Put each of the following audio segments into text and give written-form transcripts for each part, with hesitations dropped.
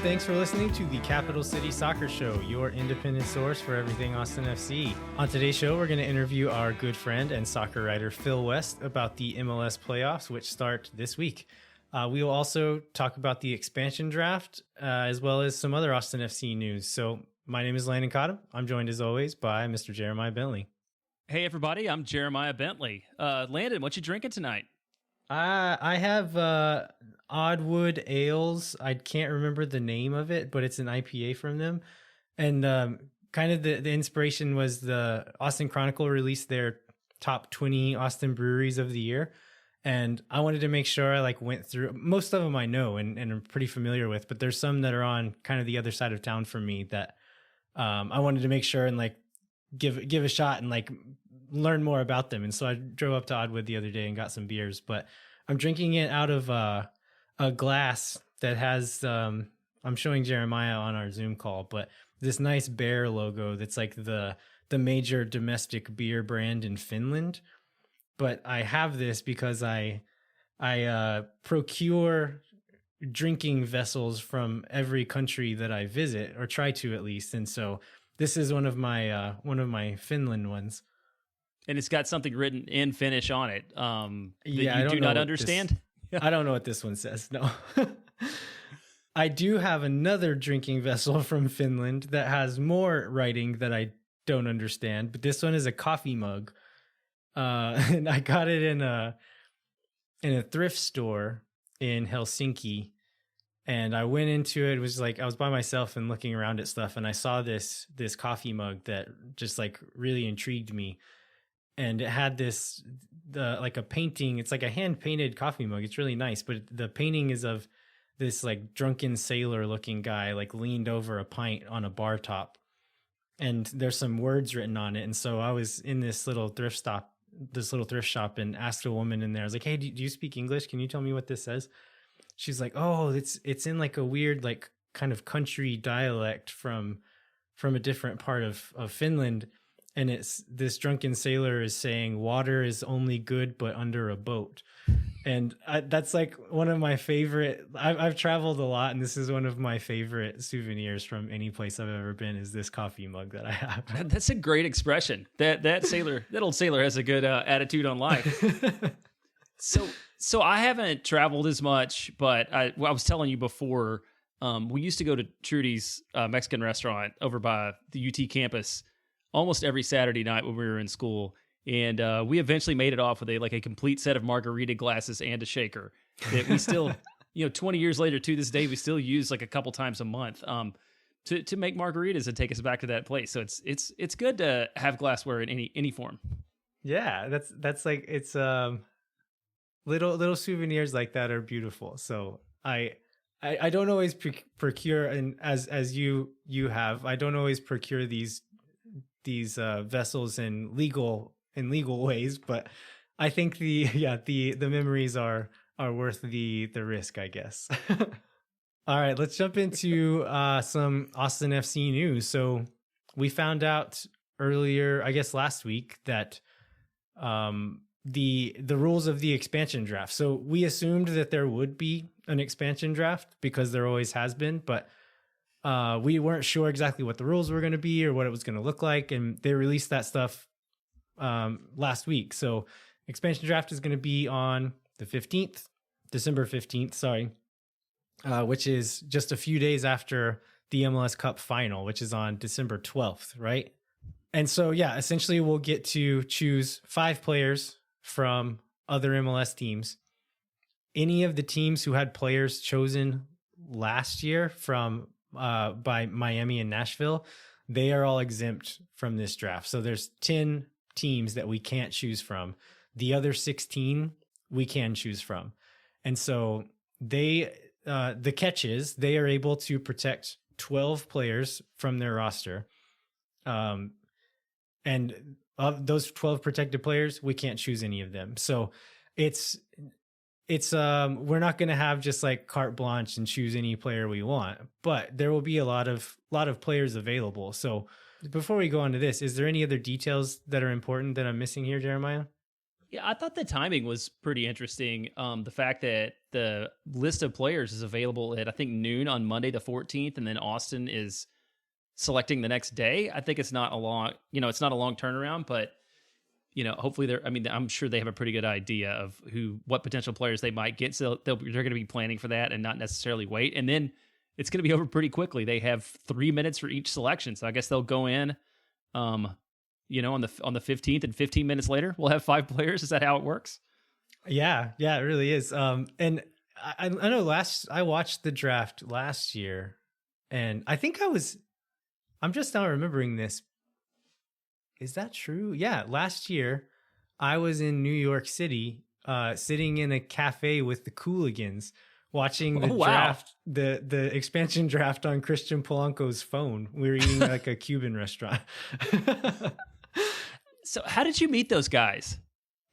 thanks for listening to the Capital City Soccer Show, your independent source for everything Austin FC. On today's show, we're going to interview our good friend and soccer writer Phil West about the MLS playoffs, which start this week. We will also talk about the expansion draft, as well as some other Austin FC news. So my name is Landon Cottam. I'm joined as always by Mr. Jeremiah Bentley. Hey everybody, I'm Jeremiah Bentley. Landon, what you drinking tonight? I have Oddwood Ales. I can't remember the name of it, but it's an IPA from them. And kind of the inspiration was the Austin Chronicle released their top 20 Austin breweries of the year. And I wanted to make sure I went through most of them I know and I'm pretty familiar with, but there's some that are on kind of the other side of town for me that I wanted to make sure and give a shot and learn more about them. And so I drove up to Oddwood the other day and got some beers, but I'm drinking it out of a glass that has I'm showing Jeremiah on our Zoom call, but this nice bear logo that's the major domestic beer brand in Finland. But I have this because I procure drinking vessels from every country that I visit, or try to at least. And so this is one of my Finland ones. And it's got something written in Finnish on it that I you don't do know not what understand? I don't know what this one says, no. I do have another drinking vessel from Finland that has more writing that I don't understand, but this one is a coffee mug. And I got it in a thrift store in Helsinki, and I went into it. It was I was by myself and looking around at stuff, and I saw this coffee mug that just really intrigued me. And it had a painting. It's a hand painted coffee mug. It's really nice, but the painting is of this drunken sailor looking guy leaned over a pint on a bar top, and there's some words written on it. And so I was in this little thrift shop and asked a woman in there. I was like, "Hey, do you speak English? Can you tell me what this says?" She's like, "Oh, it's in a weird kind of country dialect from a different part of Finland, and it's this drunken sailor is saying water is only good but under a boat." And that's one of my favorite. I've traveled a lot, and this is one of my favorite souvenirs from any place I've ever been. Is this coffee mug that I have? That's a great expression. That old sailor has a good attitude on life. So I haven't traveled as much, but I was telling you before, we used to go to Trudy's Mexican restaurant over by the UT campus almost every Saturday night when we were in school. And we eventually made it off with a complete set of margarita glasses and a shaker that we still, 20 years later to this day, we still use a couple times a month to make margaritas and take us back to that place. So it's good to have glassware in any form. Yeah, that's it's little souvenirs like that are beautiful. So I don't always procure, and as you have, I don't always procure these vessels in legal ways, but I think the memories are worth the risk, I guess. All right, let's jump into some Austin FC news. So we found out earlier, I guess last week, that the rules of the expansion draft. So we assumed that there would be an expansion draft because there always has been, but we weren't sure exactly what the rules were going to be or what it was going to look like, and they released that stuff last week. So expansion draft is going to be on the December 15th, which is just a few days after the MLS Cup final, which is on December 12th, right? And so, essentially we'll get to choose 5 players from other MLS teams. Any of the teams who had players chosen last year from by Miami and Nashville, they are all exempt from this draft. So there's 10 teams that we can't choose from. The other 16 we can choose from. And so the catch is they are able to protect 12 players from their roster. And of those 12 protected players, we can't choose any of them. So it's we're not going to have just carte blanche and choose any player we want, but there will be a lot of players available. So before we go on to this, is there any other details that are important that I'm missing here, Jeremiah? Yeah, I thought the timing was pretty interesting. The fact that the list of players is available at I think noon on Monday the 14th, and then Austin is selecting the next day. I think it's not a long, it's not a long turnaround, but hopefully they're. I mean, I'm sure they have a pretty good idea of what potential players they might get, so they're going to be planning for that and not necessarily wait. And then it's going to be over pretty quickly. They have 3 minutes for each selection, so I guess they'll go in. On the 15th, and 15 minutes later, we'll have 5 players. Is that how it works? Yeah, it really is. And I know I watched the draft last year, and I think I'm just now remembering this. Is that true? Yeah, last year I was in New York City, sitting in a cafe with the Cooligans, watching the draft, the expansion draft on Christian Polanco's phone. We were eating like a Cuban restaurant. So how did you meet those guys?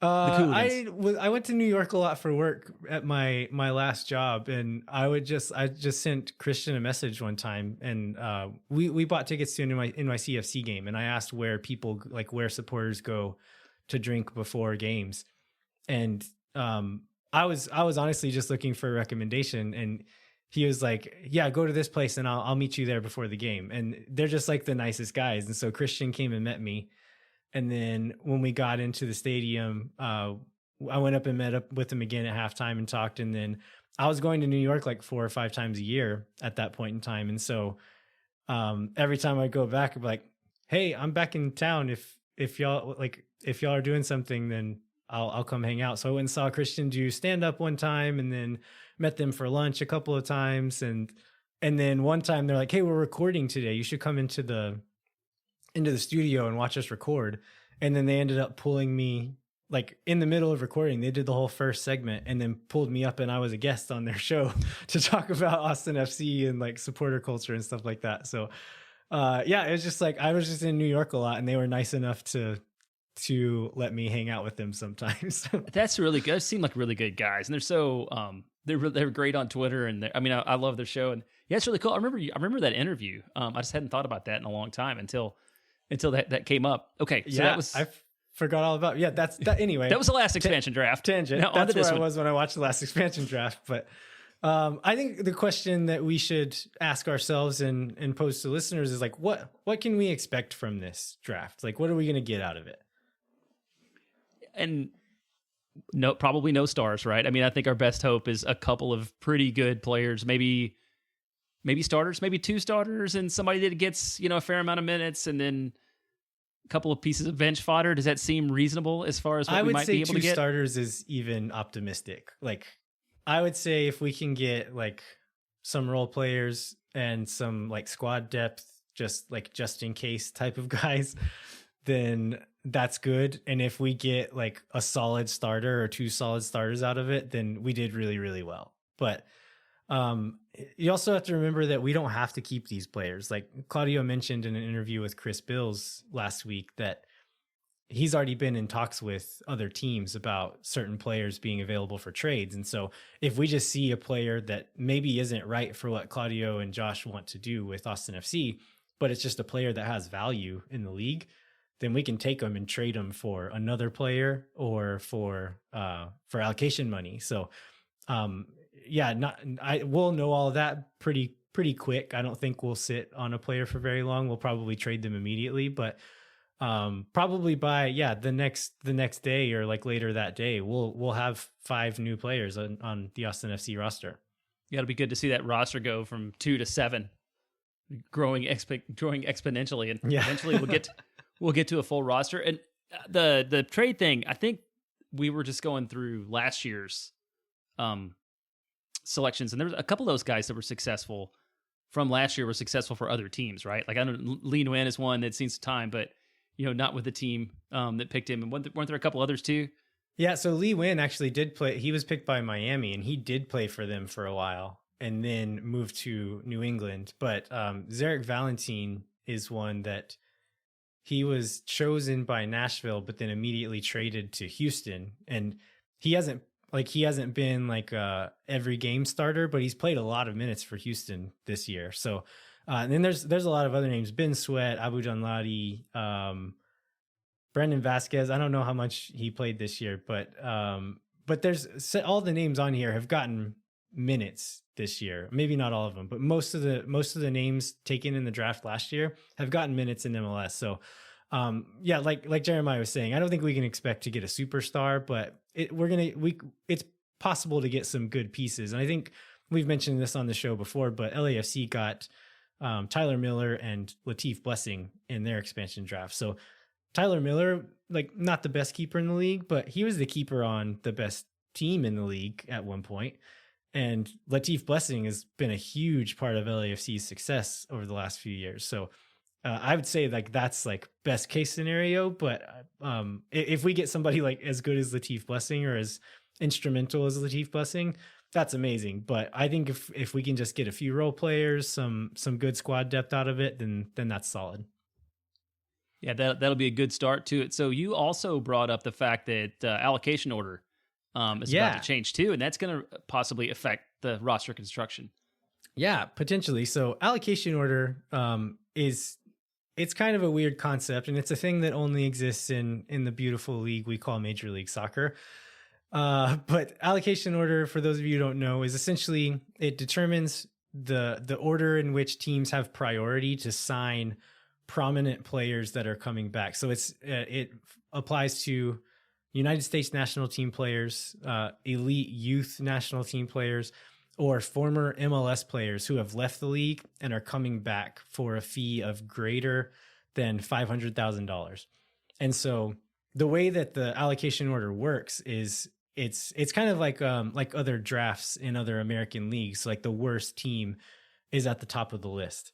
I went to New York a lot for work at my last job, and I just sent Christian a message one time, and we bought tickets to NYCFC game, and I asked where supporters go to drink before games, and I was honestly just looking for a recommendation, and he was like, "Yeah, go to this place, and I'll meet you there before the game." And they're just like the nicest guys, and so Christian came and met me. And then when we got into the stadium, I went up and met up with him again at halftime and talked. And then I was going to New York like 4 or 5 times a year at that point in time. And so every time I go back, I'd be like, "Hey, I'm back in town. If y'all are doing something, then I'll come hang out." So I went and saw Christian do stand up one time, and then met them for lunch a couple of times. And then one time they're like, "Hey, we're recording today. You should come into the studio and watch us record." And then they ended up pulling me like in the middle of recording. They did the whole first segment and then pulled me up, and I was a guest on their show to talk about Austin FC and like supporter culture and stuff like that. So it was just like I was just in New York a lot, and they were nice enough to let me hang out with them sometimes. That's really good. They seem like really good guys, and they're so they're great on Twitter, and I love their show, and yeah, it's really cool. I remember that interview. I just hadn't thought about that in a long time until that came up. Okay, so I forgot all about. Yeah, that anyway. That was the last expansion draft. Tangent. Now, that's where I was when I watched the last expansion draft. But I think the question that we should ask ourselves and pose to listeners is like, what can we expect from this draft? Like, what are we going to get out of it? And probably no stars, right? I mean, I think our best hope is a couple of pretty good players, maybe starters, maybe 2 starters, and somebody that gets a fair amount of minutes, and then a couple of pieces of bench fodder. Does that seem reasonable as far as what we might be able to get? I would say 2 starters is even optimistic. Like, I would say if we can get like some role players and some like squad depth, just in case type of guys, then that's good. And if we get like a solid starter or 2 solid starters out of it, then we did really, really well. But you also have to remember that we don't have to keep these players. Like Claudio mentioned in an interview with Chris Bills last week that he's already been in talks with other teams about certain players being available for trades. And so if we just see a player that maybe isn't right for what Claudio and Josh want to do with Austin FC, but it's just a player that has value in the league, then we can take them and trade them for another player or for allocation money. So we'll know all of that pretty quick. I don't think we'll sit on a player for very long. We'll probably trade them immediately, but probably by the next day or like later that day, we'll have 5 new players on the Austin FC roster. Yeah, it'll be good to see that roster go from 2 to 7, growing exponentially, and eventually we'll get to a full roster. And the trade thing, I think we were just going through last year's selections, and there was a couple of those guys that were successful from last year were successful for other teams, right? Like I know Lee Nguyen is one that's seen some time, but not with the team that picked him. And weren't there a couple others too? Yeah, so Lee Nguyen actually did play. He was picked by Miami, and he did play for them for a while, and then moved to New England. But Zarek Valentin is one that he was chosen by Nashville, but then immediately traded to Houston, and he hasn't been like every game starter, but he's played a lot of minutes for Houston this year. So and then there's a lot of other names: Ben Sweat, Abu Janladi, Brendan Vasquez. I don't know how much he played this year, but there's all the names on here have gotten minutes this year. Maybe not all of them, but most of the names taken in the draft last year have gotten minutes in MLS. So yeah, like Jeremiah was saying, I don't think we can expect to get a superstar, but it's possible to get some good pieces. And I think we've mentioned this on the show before, but LAFC got Tyler Miller and Latif Blessing in their expansion draft. So Tyler Miller, like not the best keeper in the league, but he was the keeper on the best team in the league at one point. And Latif Blessing has been a huge part of LAFC's success over the last few years. So I would say like that's like best case scenario. But if we get somebody like as good as Latif Blessing or as instrumental as Latif Blessing, that's amazing. But I think if we can just get a few role players, some good squad depth out of it, then that's solid. Yeah, that'll be a good start to it. So you also brought up the fact that allocation order is about to change too, and that's going to possibly affect the roster construction. Yeah, potentially. So allocation order it's kind of a weird concept, and it's a thing that only exists in the beautiful league we call Major League Soccer. But allocation order, for those of you who don't know, is essentially it determines the order in which teams have priority to sign prominent players that are coming back. So it applies to United States national team players, elite youth national team players, or former MLS players who have left the league and are coming back for a fee of greater than $500,000. And so the way that the allocation order works is it's kind of like other drafts in other American leagues. Like the worst team is at the top of the list,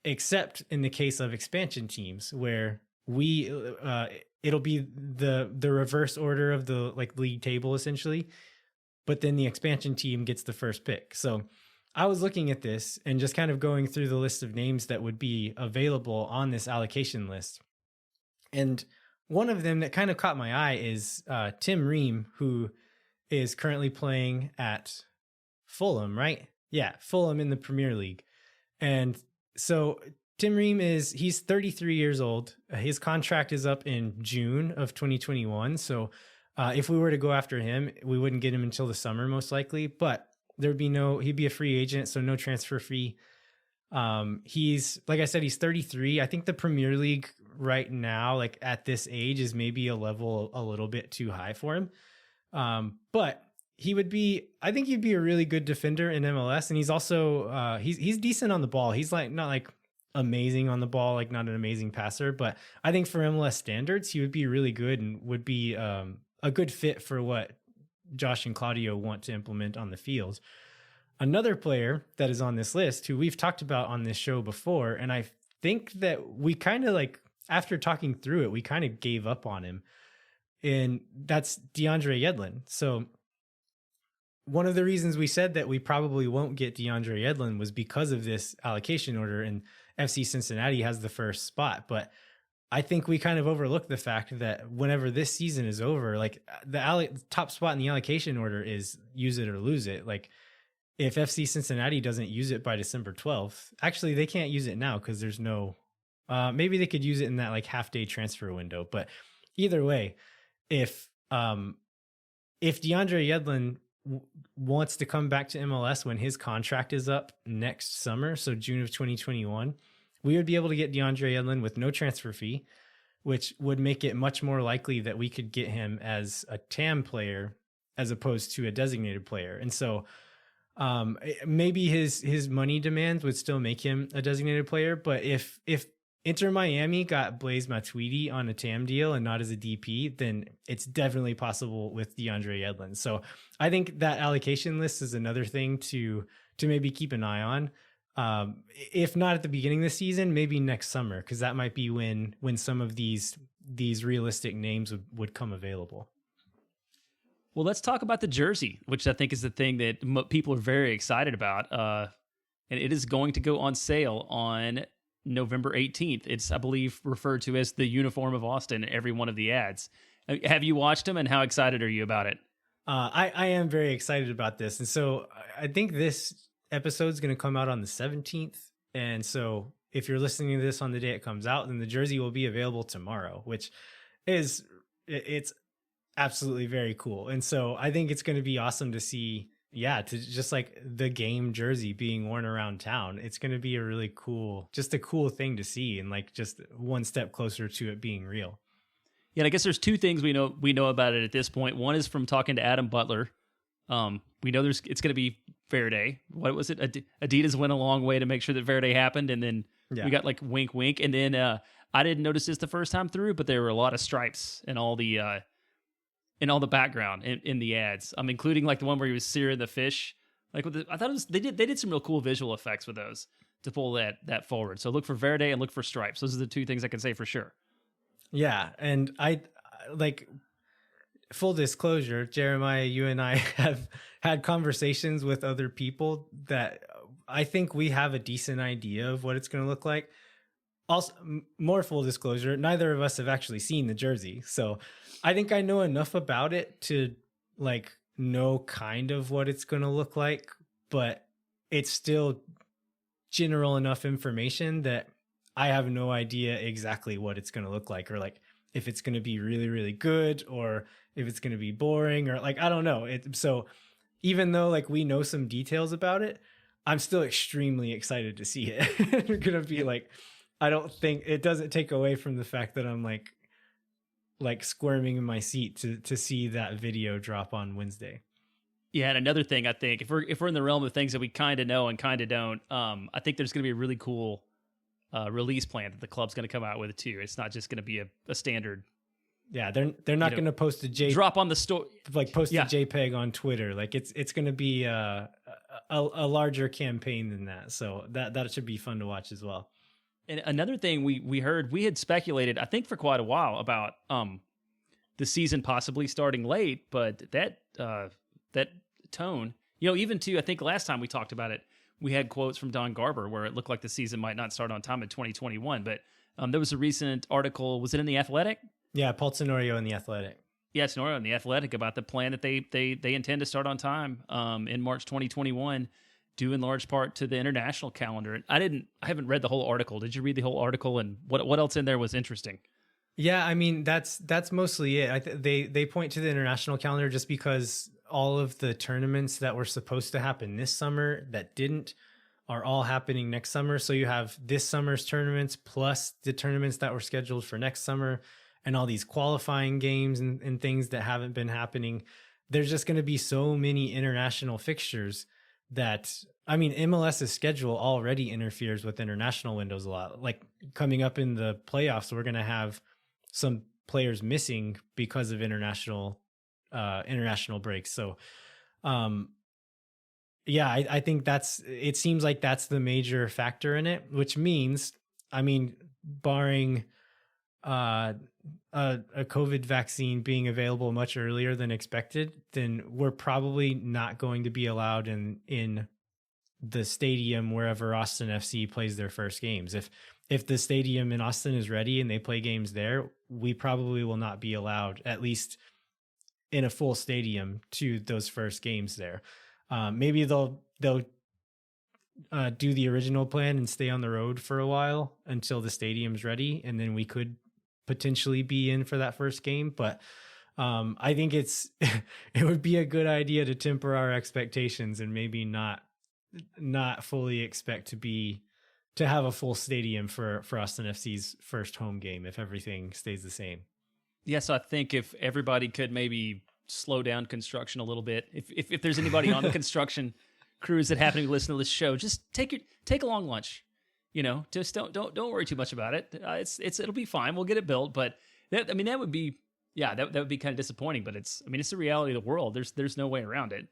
except in the case of expansion teams where it'll be the reverse order of the like league table essentially, but then the expansion team gets the first pick. So I was looking at this and just kind of going through the list of names that would be available on this allocation list. And one of them that kind of caught my eye is Tim Ream, who is currently playing at Fulham, right? Yeah, Fulham in the Premier League. And so Tim Ream he's 33 years old. His contract is up in June of 2021. So if we were to go after him, we wouldn't get him until the summer, most likely, but he'd be a free agent. So no transfer fee. He's, like I said, he's 33. I think the Premier League right now, like at this age, is maybe a level a little bit too high for him. But I think he'd be a really good defender in MLS. And he's also, he's decent on the ball. He's like, not like amazing on the ball, like not an amazing passer, but I think for MLS standards, he would be really good and would be, a good fit for what Josh and Claudio want to implement on the field. Another player that is on this list who we've talked about on this show before, and I think that we kind of like, after talking through it, we kind of gave up on him, and that's DeAndre Yedlin. So one of the reasons we said that we probably won't get DeAndre Yedlin was because of this allocation order, and FC Cincinnati has the first spot. But I think we kind of overlooked the fact that whenever this season is over, like the top spot in the allocation order is use it or lose it. Like if FC Cincinnati doesn't use it by December 12th, actually they can't use it now because there's no, maybe they could use it in that like half day transfer window. But either way, if DeAndre Yedlin wants to come back to MLS when his contract is up next summer, so June of 2021, we would be able to get DeAndre Yedlin with no transfer fee, which would make it much more likely that we could get him as a TAM player as opposed to a designated player. And so maybe his money demands would still make him a designated player. But if Inter Miami got Blaise Matuidi on a TAM deal and not as a DP, then it's definitely possible with DeAndre Yedlin. So I think that allocation list is another thing to maybe keep an eye on. If not at the beginning of the season, maybe next summer, because that might be when some of these realistic names would come available. Well, let's talk about the jersey, which I think is the thing that people are very excited about. And it is going to go on sale on November 18th. It's, I believe, referred to as the uniform of Austin in every one of the ads. Have you watched them, and how excited are you about it? I am very excited about this. And so I think this episode is going to come out on the 17th. And so if you're listening to this on the day it comes out, then the jersey will be available tomorrow, which it's absolutely very cool. And so I think it's going to be awesome to see, yeah, to just like the game jersey being worn around town. It's going to be a really cool, just a cool thing to see, and like just one step closer to it being real. Yeah, and I guess there's two things we know about it at this point. One is from talking to Adam Butler. We know it's going to be Verde. What was it? Adidas went a long way to make sure that Verde happened, and then we got like wink, wink, and then I didn't notice this the first time through, but there were a lot of stripes in all the background in the ads. Including like the one where he was searing the fish. Like I thought they did some real cool visual effects with those to pull that forward. So look for Verde and look for stripes. Those are the two things I can say for sure. Yeah, and I like, full disclosure, Jeremiah, you and I have had conversations with other people that I think we have a decent idea of what it's going to look like. Also, more full disclosure, neither of us have actually seen the jersey. So I think I know enough about it to like know kind of what it's going to look like, but it's still general enough information that I have no idea exactly what it's going to look like, or like if it's going to be really, really good, or if it's going to be boring, or like, I don't know. So even though like we know some details about it, I'm still extremely excited to see it. It's going to be like, I don't think it doesn't take away from the fact that I'm like squirming in my seat to see that video drop on Wednesday. Yeah, and another thing, I think if we're in the realm of things that we kind of know and kind of don't, I think there's going to be a really cool release plan that the club's going to come out with too. It's not just going to be a standard. Yeah, they're not going to post a drop on the store, like post a JPEG on Twitter. Like it's going to be a larger campaign than that. So that should be fun to watch as well. And another thing we heard, we had speculated, I think for quite a while, about the season possibly starting late, but that tone, even to, I think last time we talked about it, we had quotes from Don Garber where it looked like the season might not start on time in 2021. But there was a recent article, was it in The Athletic? Yeah, Paul Tenorio in The Athletic. Yeah, Tenorio in The Athletic about the plan that they intend to start on time in March 2021, due in large part to the international calendar. And I haven't read the whole article. Did you read the whole article, and what else in there was interesting? Yeah, I mean that's mostly it. They point to the international calendar just because all of the tournaments that were supposed to happen this summer that didn't are all happening next summer. So you have this summer's tournaments plus the tournaments that were scheduled for next summer, and all these qualifying games and things that haven't been happening. There's just going to be so many international fixtures that, I mean, MLS's schedule already interferes with international windows a lot. Like coming up in the playoffs, we're going to have some players missing because of international breaks. So, yeah, I think it seems like that's the major factor in it, which means, I mean, barring a COVID vaccine being available much earlier than expected, then we're probably not going to be allowed in the stadium wherever Austin FC plays their first games. If the stadium in Austin is ready and they play games there, we probably will not be allowed, at least in a full stadium, to those first games there. Maybe they'll do the original plan and stay on the road for a while until the stadium's ready, and then we could potentially be in for that first game. But I think it would be a good idea to temper our expectations and maybe not fully expect to have a full stadium for Austin FC's first home game if everything stays the same. Yes, I think if everybody could maybe slow down construction a little bit, if there's anybody on the construction crews that happen to listen to this show, just take a long lunch. Just don't worry too much about it. It'll be fine. We'll get it built. But that would be, that would be kind of disappointing. But it's the reality of the world. There's no way around it.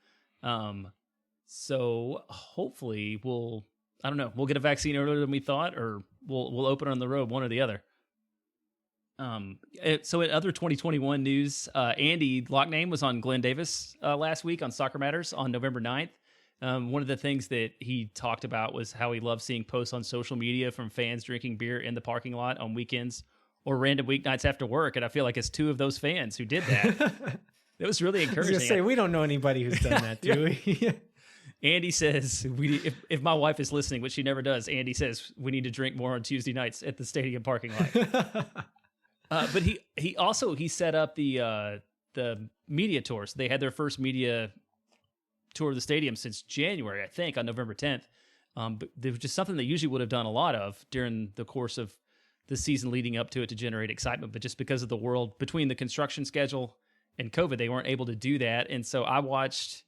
So hopefully we'll get a vaccine earlier than we thought, or we'll open on the road, one or the other. So in other 2021 news, Andy Lockname was on Glenn Davis last week on Soccer Matters on November 9th. One of the things that he talked about was how he loves seeing posts on social media from fans drinking beer in the parking lot on weekends or random weeknights after work. And I feel like it's two of those fans who did that. It was really encouraging. I was going to say, we don't know anybody who's done that, do we? Andy says, if my wife is listening, which she never does, Andy says we need to drink more on Tuesday nights at the stadium parking lot. But he set up the media tour. So they had their first media tour of the stadium since January, I think, on November 10th. But there was just something they usually would have done a lot of during the course of the season leading up to it to generate excitement. But just because of the world between the construction schedule and COVID, they weren't able to do that. And so I watched,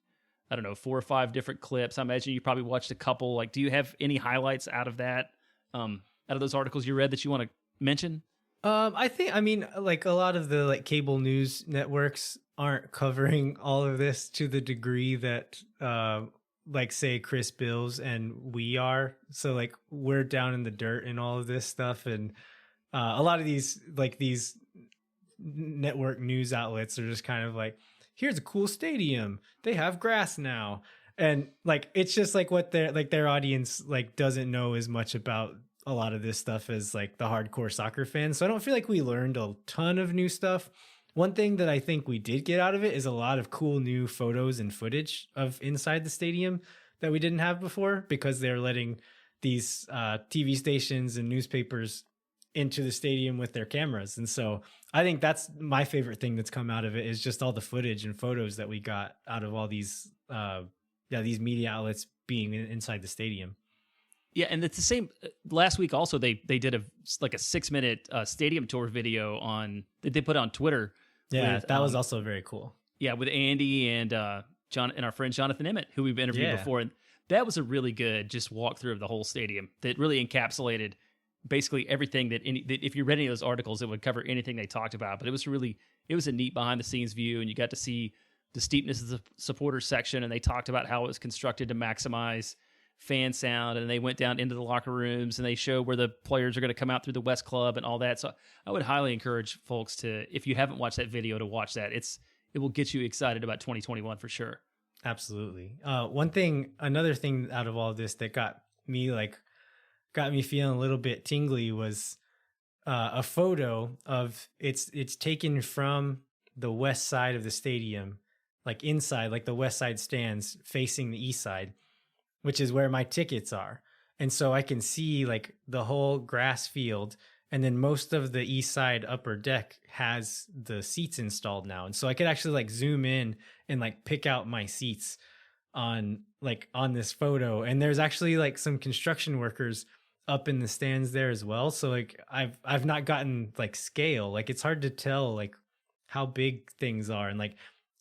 I don't know, 4 or 5 different clips. I imagine you probably watched a couple. Like, do you have any highlights out of that, out of those articles you read that you want to mention? I mean, like a lot of the like cable news networks aren't covering all of this to the degree that, like say Chris Bills and we are. So like we're down in the dirt in all of this stuff. And, a lot of these network news outlets are just kind of like, here's a cool stadium. They have grass now. And like, it's just like what their audience like doesn't know as much about a lot of this stuff as like the hardcore soccer fans. So I don't feel like we learned a ton of new stuff. One thing that I think we did get out of it is a lot of cool new photos and footage of inside the stadium that we didn't have before, because they're letting these TV stations and newspapers into the stadium with their cameras. And so I think that's my favorite thing that's come out of it, is just all the footage and photos that we got out of all these these media outlets being inside the stadium. Yeah, and it's the same. Last week also they did a 6-minute stadium tour video that they put on Twitter. Yeah, that was also very cool. Yeah, with Andy and John and our friend Jonathan Emmett, who we've interviewed before, and that was a really good just walkthrough of the whole stadium that really encapsulated basically everything that if you read any of those articles, it would cover anything they talked about. But it was a neat behind the scenes view, and you got to see the steepness of the supporters section, and they talked about how it was constructed to maximize fan sound, and they went down into the locker rooms and they show where the players are going to come out through the West Club and all that. So I would highly encourage folks to, if you haven't watched that video, to watch that. It will get you excited about 2021 for sure. Absolutely. Another thing out of all of this that got me feeling a little bit tingly was a photo of it's taken from the west side of the stadium, like inside, like the west side stands facing the east side, which is where my tickets are. And so I can see like the whole grass field, and then most of the east side upper deck has the seats installed now. And so I could actually like zoom in and like pick out my seats on this photo. And there's actually like some construction workers up in the stands there as well. So like I've not gotten like scale. Like it's hard to tell like how big things are, and like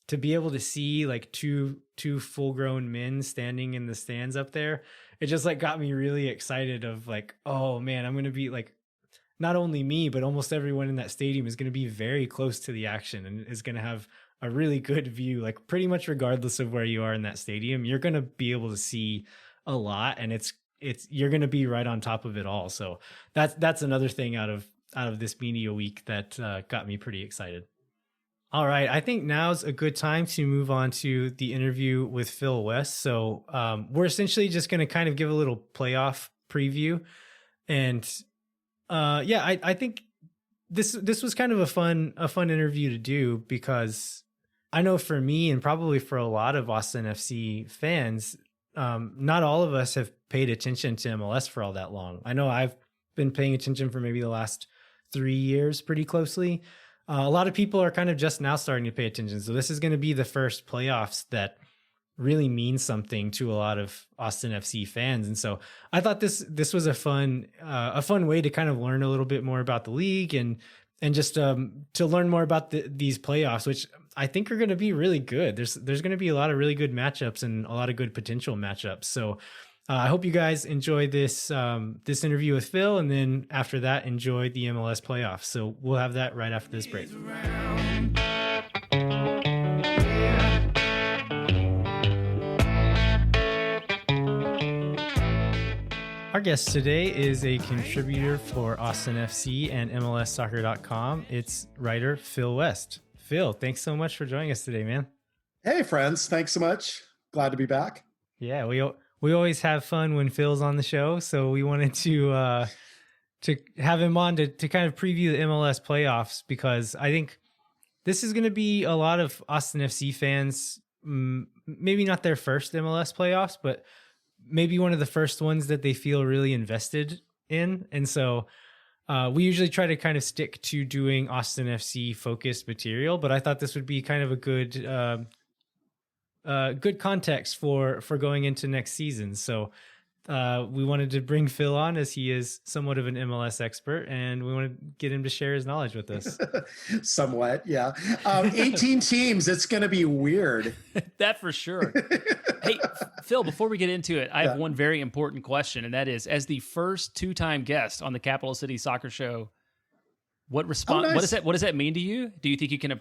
to be able to see like two full-grown men standing in the stands up there, it just like got me really excited of like, oh man, I'm going to be like, not only me, but almost everyone in that stadium is going to be very close to the action and is going to have a really good view. Like pretty much regardless of where you are in that stadium, you're going to be able to see a lot, and you're going to be right on top of it all. So that's another thing out of this media week that got me pretty excited. All right, I think now's a good time to move on to the interview with Phil West. So we're essentially just going to kind of give a little playoff preview, and I think this was kind of a fun interview to do, because I know for me and probably for a lot of Austin FC fans, not all of us have paid attention to MLS for all that long. I know I've been paying attention for maybe the last 3 years pretty closely. A lot of people are kind of just now starting to pay attention. So this is going to be the first playoffs that really means something to a lot of Austin FC fans. And so I thought this was a fun way to kind of learn a little bit more about the league and just to learn more about these playoffs, which I think are going to be really good. There's going to be a lot of really good matchups and a lot of good potential matchups. So I hope you guys enjoy this interview with Phil, and then after that, enjoy the MLS playoffs. So we'll have that right after this break. Our guest today is a contributor for Austin FC and MLSsoccer.com. It's writer Phil West. Phil, thanks so much for joining us today, man. Hey, friends. Thanks so much. Glad to be back. Yeah, we always have fun when Phil's on the show, so we wanted to have him on to kind of preview the MLS playoffs, because I think this is going to be a lot of Austin FC fans, maybe not their first MLS playoffs, but maybe one of the first ones that they feel really invested in. And so We usually try to kind of stick to doing Austin FC focused material, but I thought this would be kind of a good context for going into next season. So we wanted to bring Phil on, as he is somewhat of an MLS expert, and we want to get him to share his knowledge with us. Somewhat, yeah. 18 teams. It's going to be weird. That for sure. Hey, Phil, before we get into it, I have one very important question, and that is, as the first two-time guest on the Capital City Soccer Show, what nice. What does that mean to you? Do you think you can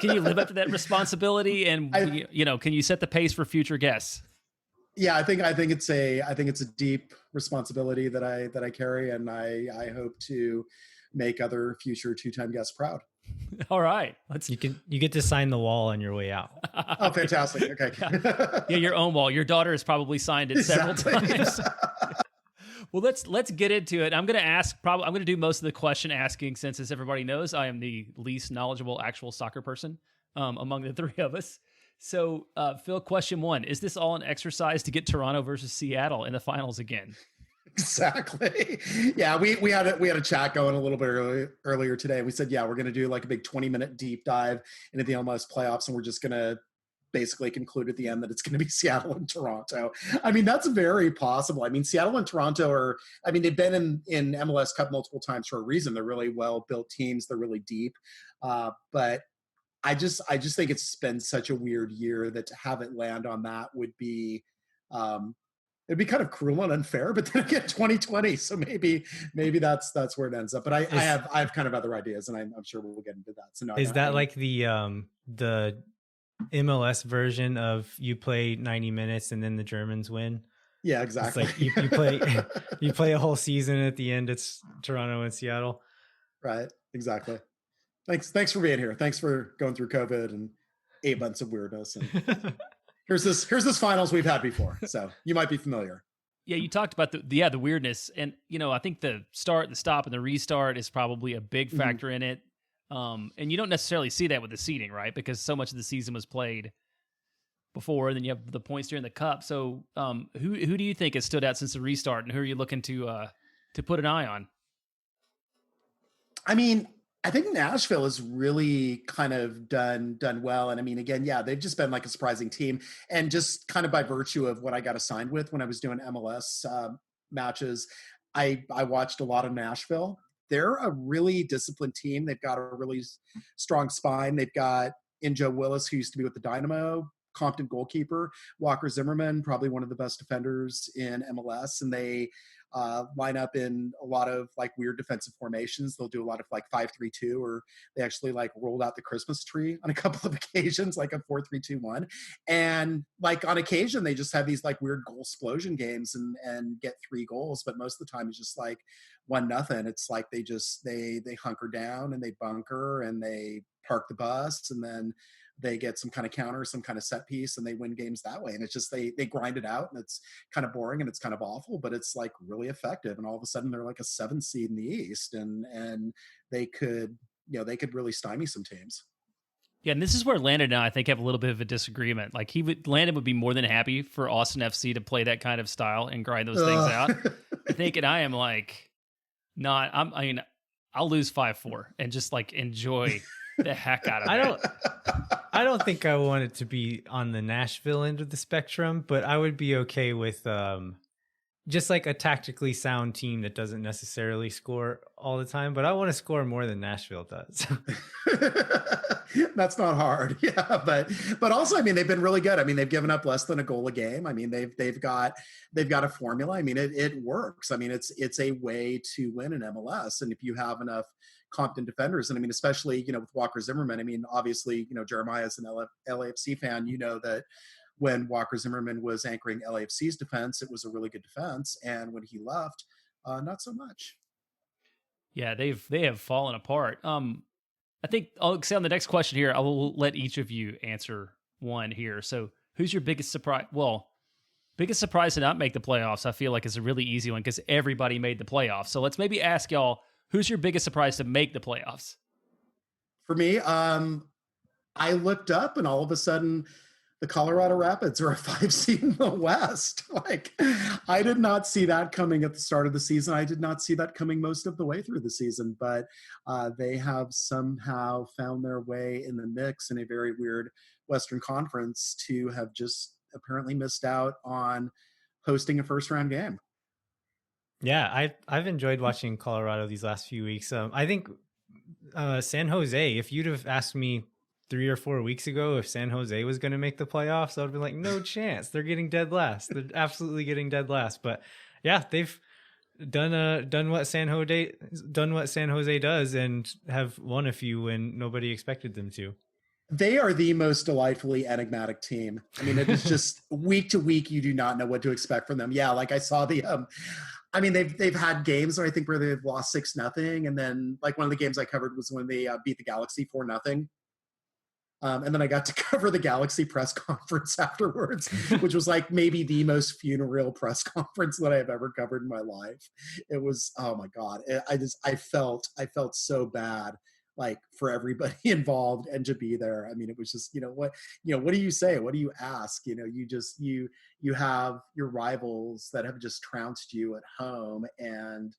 you live up to that responsibility, and can you set the pace for future guests? Yeah, I think it's a deep responsibility that I carry, and I hope to make other future two-time guests proud. All right, you get to sign the wall on your way out. Oh, fantastic! Okay, yeah, your own wall. Your daughter has probably signed it several times. Well, let's get into it. I'm going to do most of the question asking, since, as everybody knows, I am the least knowledgeable actual soccer person among the three of us. So, Phil, question one: is this all an exercise to get Toronto versus Seattle in the finals again? Exactly. Yeah, we had a chat going a little bit earlier today. We said, yeah, we're going to do like a big 20-minute deep dive into the MLS playoffs, and we're just going to basically conclude at the end that it's going to be Seattle and Toronto. I mean, that's very possible. I mean, Seattle and Toronto they've been in MLS Cup multiple times for a reason. They're really well-built teams. They're really deep. But I just think it's been such a weird year that to have it land on that would be, it'd be kind of cruel and unfair, but then again, 2020. So maybe that's where it ends up. But I have kind of other ideas, and I'm sure we'll get into that. So no, is that like the MLS version of you play 90 minutes and then the Germans win? Yeah, exactly. It's like you play a whole season, at the end it's Toronto and Seattle. Right. Exactly. Thanks for being here. Thanks for going through COVID and 8 months of weirdness. And here's this finals we've had before. So you might be familiar. Yeah, you talked about the weirdness, and I think the start, the stop, and the restart is probably a big factor in it. And you don't necessarily see that with the seeding, right? Because so much of the season was played before, and then you have the points during the cup. So who do you think has stood out since the restart, and who are you looking to put an eye on? I mean, I think Nashville has really kind of done well. And I mean, again, yeah, they've just been like a surprising team. And just kind of by virtue of what I got assigned with when I was doing MLS matches, I watched a lot of Nashville. They're a really disciplined team. They've got a really strong spine. They've got Injo Willis, who used to be with the Dynamo, Compton goalkeeper, Walker Zimmerman, probably one of the best defenders in MLS. And they line up in a lot of like weird defensive formations. They'll do a lot of like 5-3-2, or they actually like rolled out the Christmas tree on a couple of occasions, like a 4-3-2-1. And like on occasion, they just have these like weird goal explosion games and get 3 goals. But most of the time it's just like 1-0. It's like they hunker down and they bunker and they park the bus, and then they get some kind of counter, some kind of set piece, and they win games that way. And it's just, they grind it out, and it's kind of boring and it's kind of awful, but it's like really effective. And all of a sudden they're like a 7th seed in the East, and they could really stymie some teams. Yeah, and this is where Landon and I think have a little bit of a disagreement. Like Landon would be more than happy for Austin FC to play that kind of style and grind those things out. I think, and I am like, I'll lose 5-4 and just like enjoy the heck out of it. I don't think I want it to be on the Nashville end of the spectrum, but I would be okay with just like a tactically sound team that doesn't necessarily score all the time, but I want to score more than Nashville does. That's not hard. Yeah, but also, I mean, they've been really good. I mean, they've given up less than a goal a game. I mean, they've got a formula. I mean, it works. I mean, it's a way to win in MLS, and if you have enough competent defenders, and I mean, especially with Walker Zimmerman. I mean, obviously, Jeremiah is an LAFC fan. You know that when Walker Zimmerman was anchoring LAFC's defense, it was a really good defense, and when he left, not so much. Yeah, they have fallen apart. I think I'll say on the next question here, I will let each of you answer one here. So, who's your biggest surprise? Well, biggest surprise to not make the playoffs, I feel like, is a really easy one because everybody made the playoffs. So let's maybe ask y'all, who's your biggest surprise to make the playoffs? For me, I looked up and all of a sudden the Colorado Rapids are a 5 seed in the West. Like, I did not see that coming at the start of the season. I did not see that coming most of the way through the season, but they have somehow found their way in the mix in a very weird Western Conference to have just apparently missed out on hosting a first round game. Yeah, I've enjoyed watching Colorado these last few weeks. I think San Jose, if you'd have asked me 3 or 4 weeks ago if San Jose was going to make the playoffs, I would have been like, no chance. They're getting dead last. They're absolutely getting dead last. But yeah, they've done what San Jose does and have won a few when nobody expected them to. They are the most delightfully enigmatic team. I mean, it is just week to week, you do not know what to expect from them. Yeah, like I saw they've had games where I think where they've lost 6-0, and then like one of the games I covered was when they beat the Galaxy 4-0. And then I got to cover the Galaxy press conference afterwards, which was like maybe the most funereal press conference that I've ever covered in my life. It was, oh my God. I felt so bad, like for everybody involved and to be there. I mean, it was just, what do you say? What do you ask? You have your rivals that have just trounced you at home, and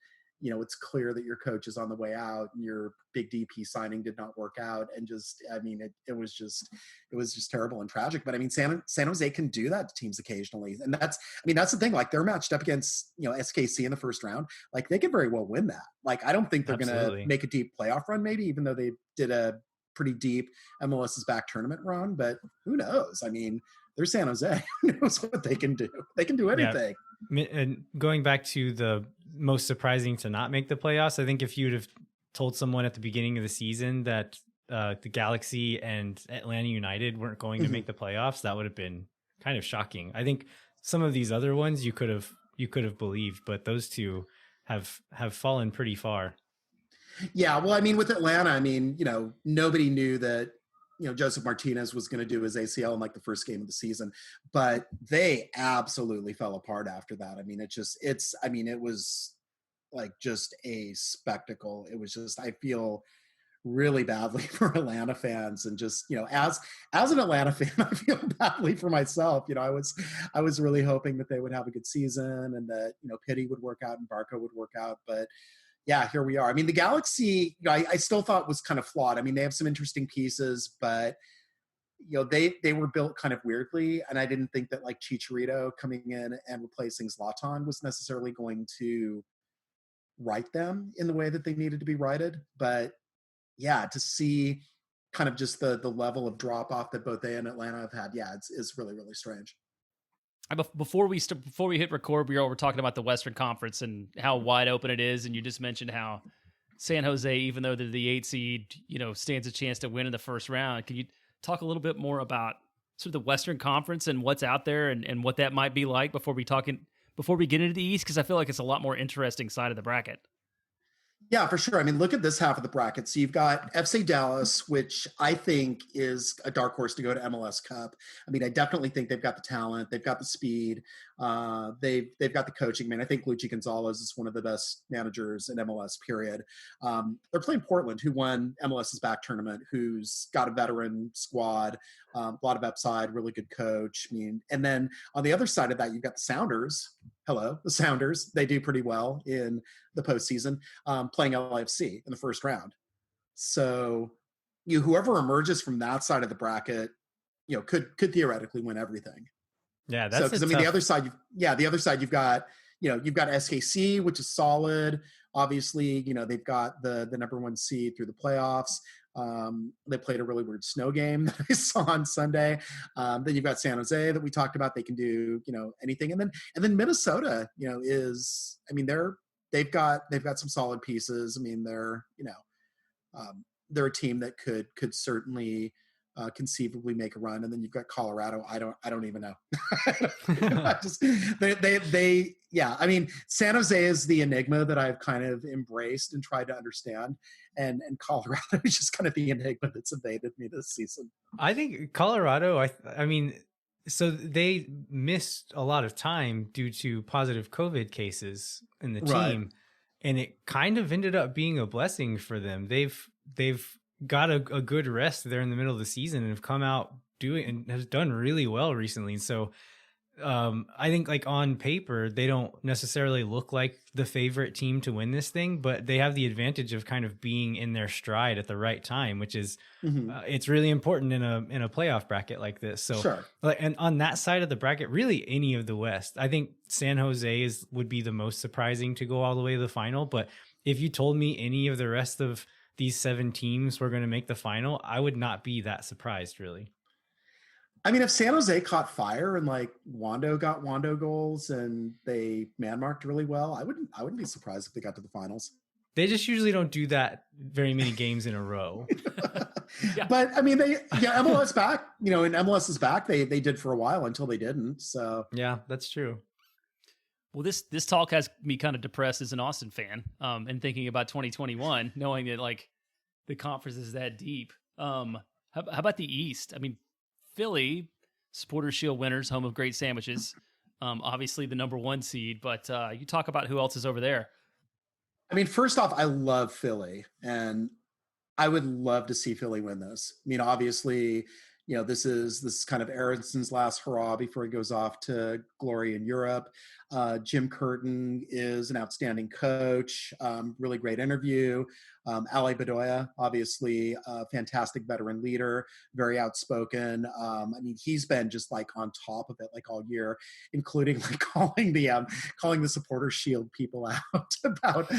it's clear that your coach is on the way out and your big DP signing did not work out. And just, I mean, it was just terrible and tragic. But I mean, San Jose can do that to teams occasionally. And that's the thing, like they're matched up against, SKC in the first round. Like they could very well win that. Like, I don't think they're going to make a deep playoff run, maybe, even though they did a pretty deep MLS's back tournament run, but who knows? I mean, they're San Jose. Who knows what they can do? They can do anything. Yeah. And going back to the most surprising to not make the playoffs, I think if you'd have told someone at the beginning of the season that the Galaxy and Atlanta United weren't going to make the playoffs, that would have been kind of shocking. I think some of these other ones you could have believed, but those two have fallen pretty far. Yeah, well, I mean, with Atlanta, I mean, nobody knew that Joseph Martinez was going to do his ACL in like the first game of the season, but they absolutely fell apart after that. I mean, it was like just a spectacle. It was just, I feel really badly for Atlanta fans, and just, as an Atlanta fan, I feel badly for myself. I was really hoping that they would have a good season and that, Pitti would work out and Barco would work out, but yeah, here we are. I mean, the Galaxy, I still thought was kind of flawed. I mean, they have some interesting pieces, but they were built kind of weirdly, and I didn't think that like Chicharito coming in and replacing Zlatan was necessarily going to right them in the way that they needed to be righted. But yeah, to see kind of just the level of drop off that both they and Atlanta have had, yeah, it's really, really strange. Before we hit record, we were talking about the Western Conference and how wide open it is, and you just mentioned how San Jose, even though they're the 8 seed, stands a chance to win in the first round. Can you talk a little bit more about sort of the Western Conference and what's out there and what that might be like before we get into the East? Because I feel like it's a lot more interesting side of the bracket. Yeah, for sure. I mean, look at this half of the bracket. So you've got FC Dallas, which I think is a dark horse to go to MLS Cup. I mean, I definitely think they've got the talent, they've got the speed, they've got the coaching. Man, I think Luchi Gonzalez is one of the best managers in MLS. Period. They're playing Portland, who won MLS's back tournament, who's got a veteran squad, a lot of upside, really good coach. I mean, and then on the other side of that, you've got the Sounders. Hello, the Sounders. They do pretty well in the postseason, playing LAFC in the first round. So, whoever emerges from that side of the bracket, could theoretically win everything. Yeah, that's because the other side, you've got SKC, which is solid. Obviously, they've got the number 1 seed through the playoffs. They played a really weird snow game that I saw on Sunday. Then you've got San Jose that we talked about. They can do, anything. And then Minnesota, they've got some solid pieces. I mean, they're a team that could certainly conceivably make a run. And then you've got Colorado. I don't even know. I mean, San Jose is the enigma that I've kind of embraced and tried to understand. And Colorado is just kind of the enigma that's evaded me this season. I think Colorado, I mean, so they missed a lot of time due to positive COVID cases in the team. Right. And it kind of ended up being a blessing for them. They've got a good rest there in the middle of the season and have come out doing and has done really well recently. So I think like on paper they don't necessarily look like the favorite team to win this thing, but they have the advantage of kind of being in their stride at the right time, which is Mm-hmm. it's really important in a playoff bracket like this. So Sure. like, and on that side of the bracket, really any of the West, I think San Jose would be the most surprising to go all the way to the final. But if you told me any of the rest of these 7 teams were going to make the final, I would not be that surprised, really. I mean, if San Jose caught fire and like Wando got Wando goals and they man marked really well, I wouldn't be surprised if they got to the finals. They just usually don't do that very many games in a row. Yeah. But I mean, MLS back, and MLS is back. They did for a while until they didn't. So Yeah, that's true. Well, this talk has me kind of depressed as an Austin fan, and thinking about 2021, knowing that like the conference is that deep. How about the East? I mean, Philly, Supporters Shield winners, home of great sandwiches, obviously the number 1 seed. But you talk about who else is over there. I mean, first off, I love Philly, and I would love to see Philly win this. I mean, obviously, this is kind of Aronson's last hurrah before he goes off to glory in Europe. Jim Curtin is an outstanding coach, really great interview. Ali Bedoya, obviously a fantastic veteran leader, very outspoken. I mean, he's been just like on top of it like all year, including like calling the Supporters Shield people out about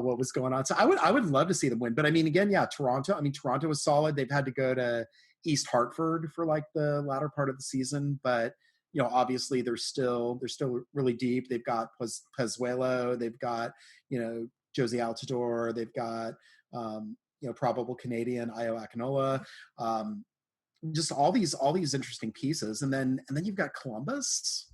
what was going on. So I would love to see them win. But I mean, again, yeah, Toronto. I mean, Toronto was solid. They've had to go to East Hartford for like the latter part of the season, but obviously they're still really deep. They've got Pozuelo, they've got Josie Altidore, they've got probable Canadian Io Akinola, just all these interesting pieces, and then you've got Columbus,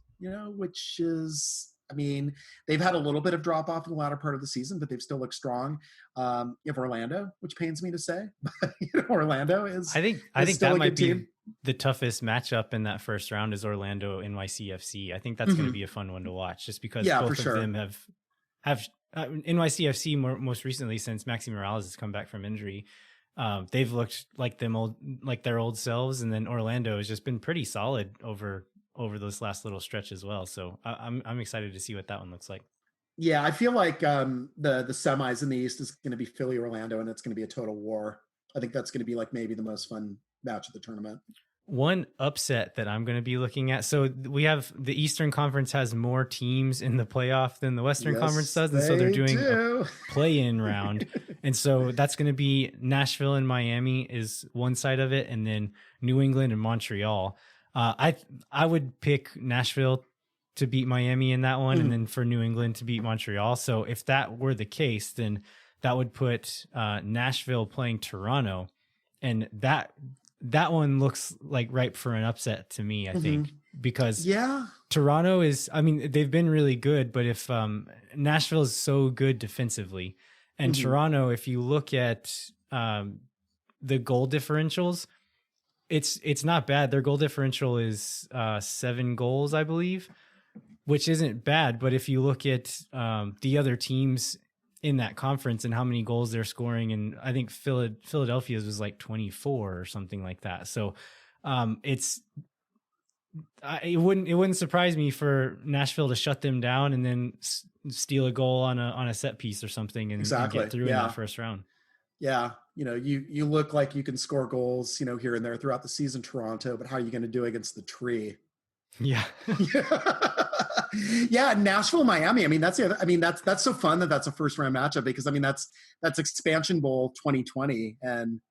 which is. I mean, they've had a little bit of drop off in the latter part of the season, but they've still looked strong. You have Orlando, which pains me to say, but Orlando is. I think still that a might good be team. the toughest matchup in that first round is Orlando NYCFC. I think that's going to be a fun one to watch, just because both of them have NYCFC most recently, since Maxi Morales has come back from injury. They've looked like their old selves, and then Orlando has just been pretty solid over those last little stretch as well. So I'm excited to see what that one looks like. Yeah, I feel like the semis in the East is going to be Philly Orlando, and it's going to be a total war. I think that's going to be like maybe the most fun match of the tournament. One upset that I'm going to be looking at. So we have the Eastern Conference has more teams in the playoff than the Western Conference does. And so they're doing a play-in round. And so that's going to be Nashville and Miami is one side of it. And then New England and Montreal. I would pick Nashville to beat Miami in that one. And then for New England to beat Montreal. So if that were the case, then that would put Nashville playing Toronto. And that one looks like ripe for an upset to me, I think, because Toronto is, I mean, they've been really good, but if Nashville is so good defensively, and Toronto, if you look at the goal differentials, it's not bad. Their goal differential is 7 goals, I believe, which isn't bad. But if you look at the other teams in that conference and how many goals they're scoring, and I think Philadelphia's was like 24 or something like that. So it wouldn't surprise me for Nashville to shut them down and then steal a goal on a set piece or something and get through in that first round. Yeah, you look like you can score goals, here and there throughout the season, Toronto, but how are you going to do against the tree? Yeah. Yeah, Nashville, Miami. I mean, that's so fun that's a first round matchup, because I mean that's Expansion Bowl 2020, and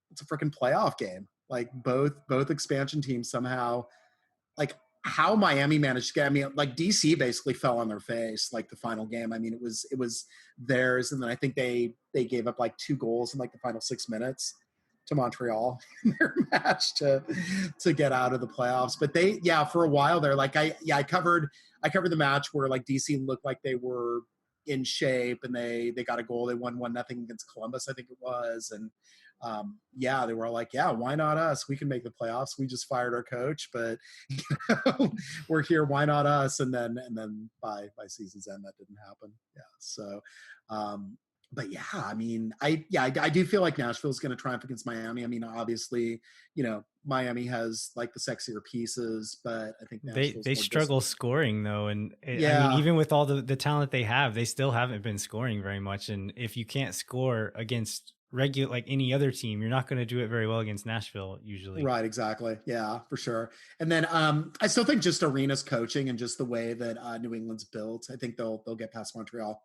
it's a freaking playoff game. Like both expansion teams somehow, like how Miami managed to get. I mean, like DC basically fell on their face like the final game. I mean, it was theirs, and then I think they gave up like 2 goals in like the final 6 minutes to Montreal in their match to get out of the playoffs. But for a while there, like I covered the match where like DC looked like they were in shape, and they got a goal. They won 1-0 against Columbus, I think it was. And they were all like, yeah, why not us? We can make the playoffs. We just fired our coach, but we're here. Why not us? And then by season's end, that didn't happen. Yeah. So, but I mean, I do feel like Nashville is going to triumph against Miami. I mean, obviously, Miami has like the sexier pieces, but I think they struggle scoring though, and I Yeah. mean, even with all the talent they have, they still haven't been scoring very much. And if you can't score against regular like any other team, you're not going to do it very well against Nashville usually. Right, exactly. Yeah, for sure. And then I still think just Arena's coaching and just the way that New England's built, I think they'll get past Montreal.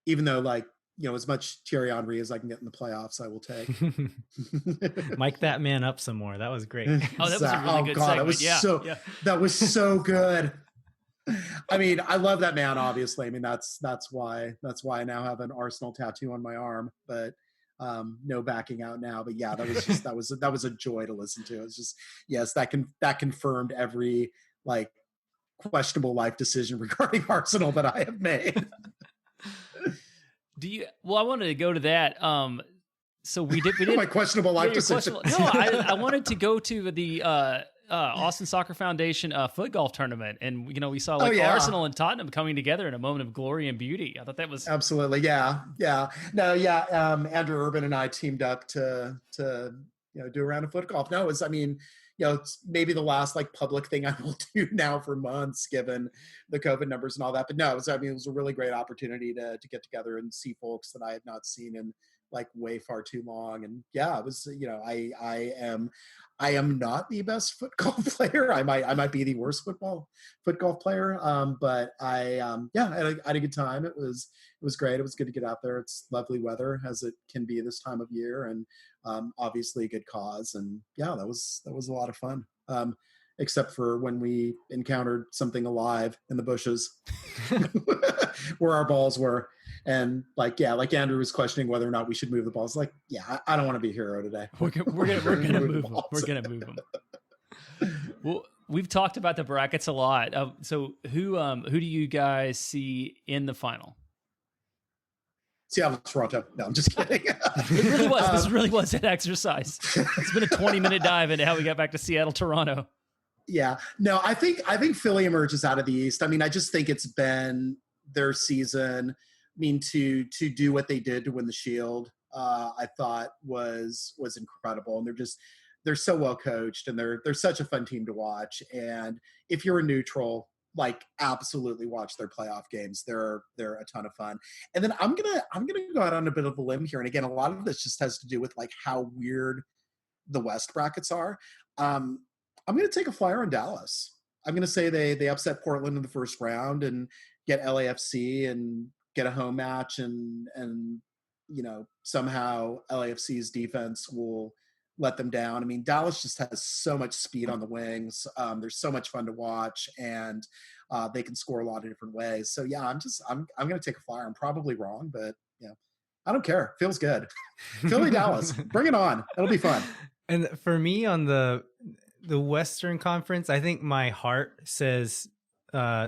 Even though, like, you know, as much Thierry Henry as I can get in the playoffs, I will take. Mic that man up some more. That was great. Oh, that was a really good segment. That was so good. I mean, I love that man, obviously. I mean, that's why I now have an Arsenal tattoo on my arm, but no backing out now. But yeah, that was just that was a joy to listen to. It's just, yes, that confirmed every like questionable life decision regarding Arsenal that I have made. I wanted to go to that. So we did my questionable life decision. No, I wanted to go to the Austin Soccer Foundation foot golf tournament, and you know, we saw Arsenal and Tottenham coming together in a moment of glory and beauty. I thought that was absolutely Andrew Urban and I teamed up to you know, do a round of foot golf. No, it was, I mean, you know, it's maybe the last like public thing I will do now for months, given the COVID numbers and all that. But no, it was a really great opportunity to get together and see folks that I had not seen in like way far too long. And yeah, it was, you know, I am not the best foot golf player. I might be the worst foot golf player. But I had a good time. It was great. It was good to get out there. It's lovely weather as it can be this time of year, and obviously a good cause. And yeah, that was a lot of fun. Except for when we encountered something alive in the bushes where our balls were. And like Andrew was questioning whether or not we should move the balls. Like, yeah, I don't want to be a hero today. We're gonna move them. We're gonna move them. Well, we've talked about the brackets a lot. So who do you guys see in the final? Seattle, Toronto. No, I'm just kidding. It really was. This really was an exercise. It's been a 20-minute dive into how we got back to Seattle, Toronto. Yeah. No, I think Philly emerges out of the East. I mean, I just think it's been their season. I mean, to do what they did to win the Shield, I thought was incredible. And they're so well coached, and they're such a fun team to watch. And if you're a neutral, like, absolutely watch their playoff games. They're a ton of fun. And then I'm gonna go out on a bit of a limb here. And again, a lot of this just has to do with like how weird the West brackets are. I'm gonna take a flyer on Dallas. I'm gonna say they upset Portland in the first round and get LAFC and get a home match, and you know, somehow LAFC's defense will let them down. I mean, Dallas just has so much speed on the wings. They're so much fun to watch, and they can score a lot of different ways. So yeah, I'm going to take a flyer. I'm probably wrong, but yeah, I don't care. Feels good. Philly, Dallas, bring it on. It'll be fun. And for me on the Western Conference, I think my heart says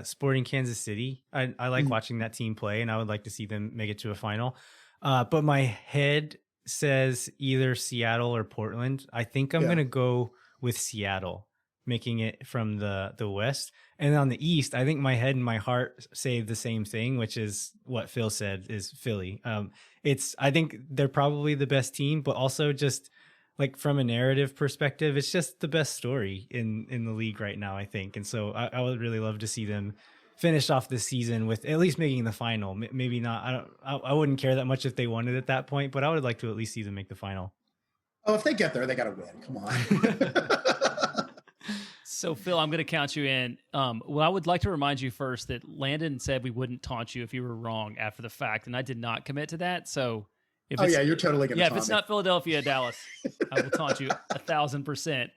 Sporting Kansas City. I like watching that team play, and I would like to see them make it to a final. But my head says either Seattle or Portland. I think I'm going to go with Seattle making it from the West. And on the East, I think my head and my heart say the same thing, which is what Phil said, is Philly. I think they're probably the best team, but also just like from a narrative perspective, it's just the best story in the league right now, I think. And so I would really love to see them finish off the season with at least making the final. Maybe not. I wouldn't care that much if they won it at that point, but I would like to at least see them make the final. Oh, if they get there, they got to win. Come on. So Phil, I'm going to count you in. Well, I would like to remind you first that Landon said we wouldn't taunt you if you were wrong after the fact, and I did not commit to that. So you're totally going to taunt if it's not Philadelphia, Dallas, I will taunt you 1,000%.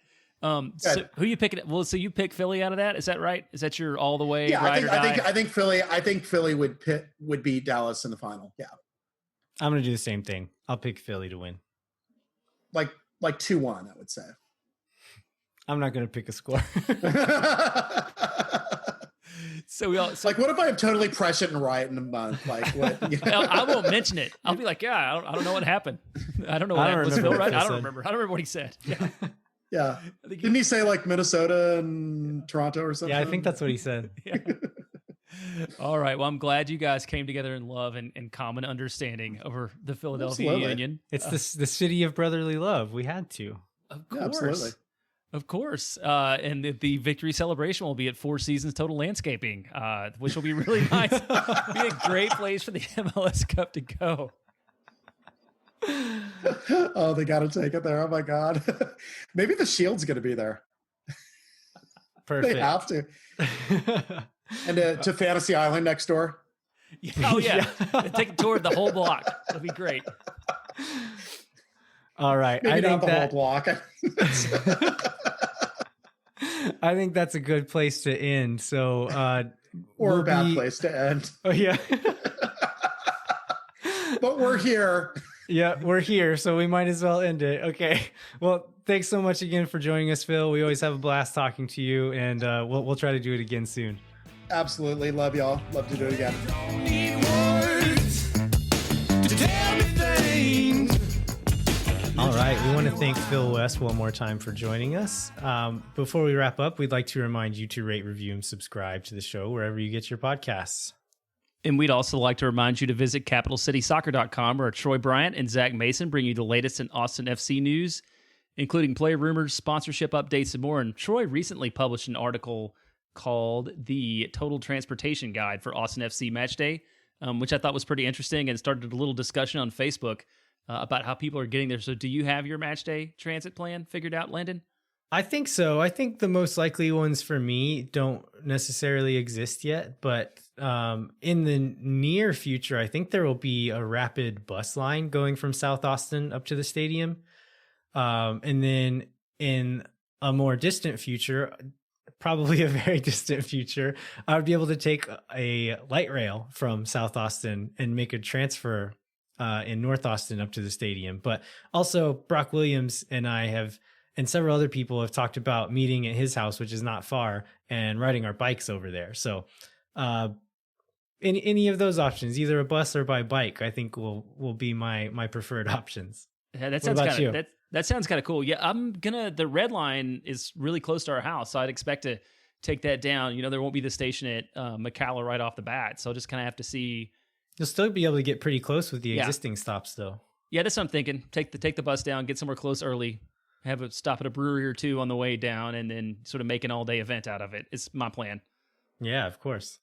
So who you picking? Well, so you pick Philly out of that? Is that right? Is that your all the way? Yeah, I think Philly would beat Dallas in the final. Yeah, I'm gonna do the same thing. I'll pick Philly to win. Like 2-1, I would say. I'm not gonna pick a score. So like, what if I am totally prescient and right in a month? Like, what? You know? I won't mention it. I'll be like, yeah, I don't know what happened. I don't know what happened. Was Phil right? I don't remember. I don't remember what he said. Yeah. Yeah. Didn't he say like Minnesota and Toronto or something? Yeah, I think that's what he said. Yeah. All right. Well, I'm glad you guys came together in love and common understanding over the Philadelphia Union. It's the city of brotherly love. We had to. Of Yeah, course. absolutely. Of course. And the victory celebration will be at Four Seasons Total Landscaping, which will be really nice. Be a great place for the MLS Cup to go. Oh, they got to take it there. Oh my God. Maybe the Shield's going to be there. Perfect. They have to. And to Fantasy Island next door. Oh, yeah. Take a tour of the whole block. That'd be great. All right. Maybe I not think the whole that block. I think that's a good place to end. So Or a bad place to end. Oh yeah. But we're here. Yeah, we're here, so we might as well end it. Okay. Well, thanks so much again for joining us, Phil. We always have a blast talking to you, and we'll try to do it again soon. Absolutely. Love y'all. Love to do it again. Don't need words to tell me things. All right. We want to thank Phil West one more time for joining us. Before we wrap up, we'd like to remind you to rate, review, and subscribe to the show wherever you get your podcasts. And we'd also like to remind you to visit CapitalCitySoccer.com, where Troy Bryant and Zach Mason bring you the latest in Austin FC news, including player rumors, sponsorship updates, and more. And Troy recently published an article called The Total Transportation Guide for Austin FC Match Day, which I thought was pretty interesting, and started a little discussion on Facebook about how people are getting there. So do you have your match day transit plan figured out, Landon? I think so. I think the most likely ones for me don't necessarily exist yet, but in the near future, I think there will be a rapid bus line going from South Austin up to the stadium. And then in a more distant future, probably a very distant future, I would be able to take a light rail from South Austin and make a transfer in North Austin up to the stadium. But also Brock Williams and I have, and several other people have talked about meeting at his house, which is not far, and riding our bikes over there. So any of those options, either a bus or by bike, I think will be my preferred options. Yeah, that What sounds about kind you? of that sounds kind of cool. Yeah, the red line is really close to our house, so I'd expect to take that down. You know, there won't be the station at McAllen right off the bat, so I'll just kind of have to see. You'll still be able to get pretty close with the Yeah. existing stops, though. Yeah, that's what I'm thinking. Take the bus down, get somewhere close early, have a stop at a brewery or two on the way down, and then sort of make an all-day event out of it. It's my plan. Yeah, of course.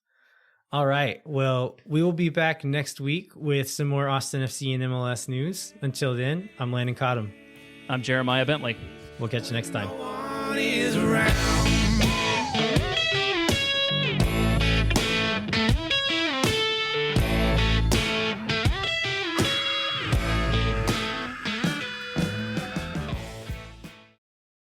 All right. Well, we will be back next week with some more Austin FC and MLS news. Until then, I'm Landon Cottom. I'm Jeremiah Bentley. We'll catch you next time. No one is around.